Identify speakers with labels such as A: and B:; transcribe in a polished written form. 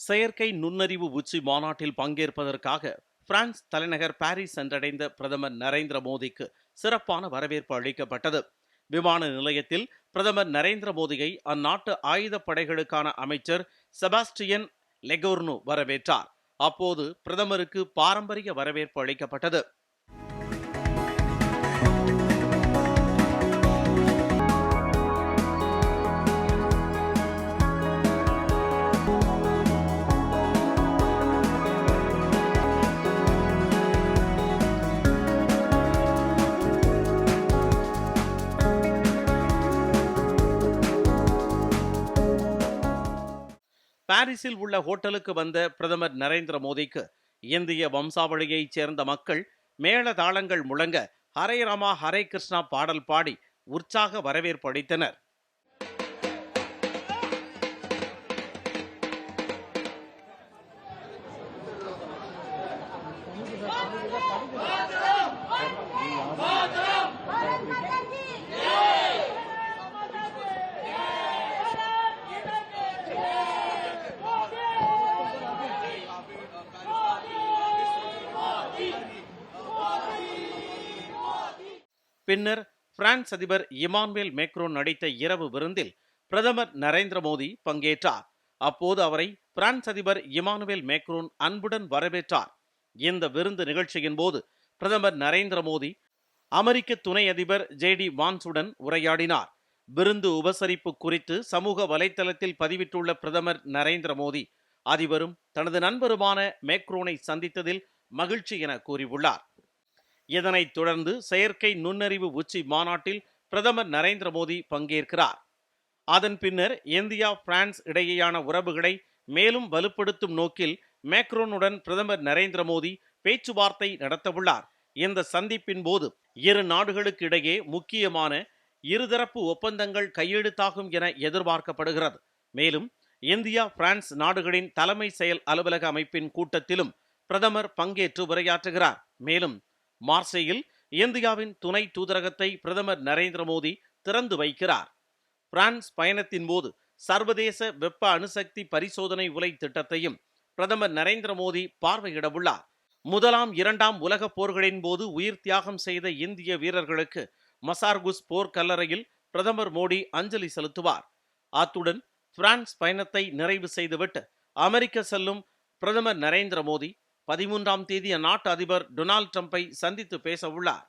A: செயற்கை நுண்ணறிவு உச்சி மாநாட்டில் பங்கேற்பதற்காக பிரான்ஸ் தலைநகர் பாரிஸ் சென்றடைந்த பிரதமர் நரேந்திர மோடிக்கு சிறப்பான வரவேற்பு அளிக்கப்பட்டது. விமான நிலையத்தில் பிரதமர் நரேந்திர மோடியை அந்நாட்டு ஆயுதப் படைகளுக்கான அமைச்சர் செபாஸ்டியன் லெகோர்னு வரவேற்றார். அப்போது பிரதமருக்கு பாரம்பரிய வரவேற்பு அளிக்கப்பட்டது. பாரிஸில் உள்ள ஹோட்டலுக்கு வந்த பிரதமர் நரேந்திர மோடிக்கு இந்திய வம்சாவளியைச் சேர்ந்த மக்கள் மேளதாளங்கள் முழங்க ஹரே ராமா ஹரே கிருஷ்ணா பாடல் பாடி உற்சாக வரவேற்பு அளித்தனர். பின்னர் பிரான்ஸ் அதிபர் இமானுவேல் மேக்ரோன் நடித்த இரவு விருந்தில் பிரதமர் நரேந்திர மோடி பங்கேற்றார். அப்போது அவரை பிரான்ஸ் அதிபர் இமானுவேல் மேக்ரோன் அன்புடன் வரவேற்றார். இந்த விருந்து நிகழ்ச்சியின் போது பிரதமர் நரேந்திர மோடி அமெரிக்க துணை அதிபர் ஜே.டி. வான்ஸுடன் உரையாடினார். விருந்து உபசரிப்பு குறித்து சமூக வலைதளத்தில் பதிவிட்டுள்ள பிரதமர் நரேந்திர மோடி, அதிபரும் தனது நண்பருமான மேக்ரோனை சந்தித்ததில் மகிழ்ச்சி என கூறியுள்ளார். இதனைத் தொடர்ந்து செயற்கை நுண்ணறிவு உச்சி மாநாட்டில் பிரதமர் நரேந்திர மோடி பங்கேற்கிறார். அதன் பின்னர் இந்தியா பிரான்ஸ் இடையேயான உறவுகளை மேலும் வலுப்படுத்தும் நோக்கில் மேக்ரோனுடன் பிரதமர் நரேந்திர மோடி பேச்சுவார்த்தை நடத்தவுள்ளார். இந்த சந்திப்பின் போது இரு நாடுகளுக்கு இடையே முக்கியமான இருதரப்பு ஒப்பந்தங்கள் கையெழுத்தாகும் என எதிர்பார்க்கப்படுகிறது. மேலும் இந்தியா பிரான்ஸ் நாடுகளின் தலைமை செயல் அலுவலக அமைப்பின் கூட்டத்திலும் பிரதமர் பங்கேற்று உரையாற்றுகிறார். மேலும் மார்சேயில் இந்தியாவின் துணை தூதரகத்தை பிரதமர் நரேந்திர மோடி திறந்து வைக்கிறார். பிரான்ஸ் பயணத்தின் போது சர்வதேச வெப்ப அணுசக்தி பரிசோதனை உலை திட்டத்தையும் பிரதமர் நரேந்திர மோடி பார்வையிடவுள்ளார். முதலாம் இரண்டாம் உலக போர்களின் போது உயிர் தியாகம் செய்த இந்திய வீரர்களுக்கு மசார்குஸ் போர் கல்லறையில் பிரதமர் மோடி அஞ்சலி செலுத்துவார். அத்துடன் பிரான்ஸ் பயணத்தை நிறைவு செய்துவிட்டு அமெரிக்க செல்லும் பிரதமர் நரேந்திர மோடி 13ஆம் தேதி அந்நாட்டு அதிபர் டொனால்ட் ட்ரம்பை சந்தித்து பேச உள்ளார்.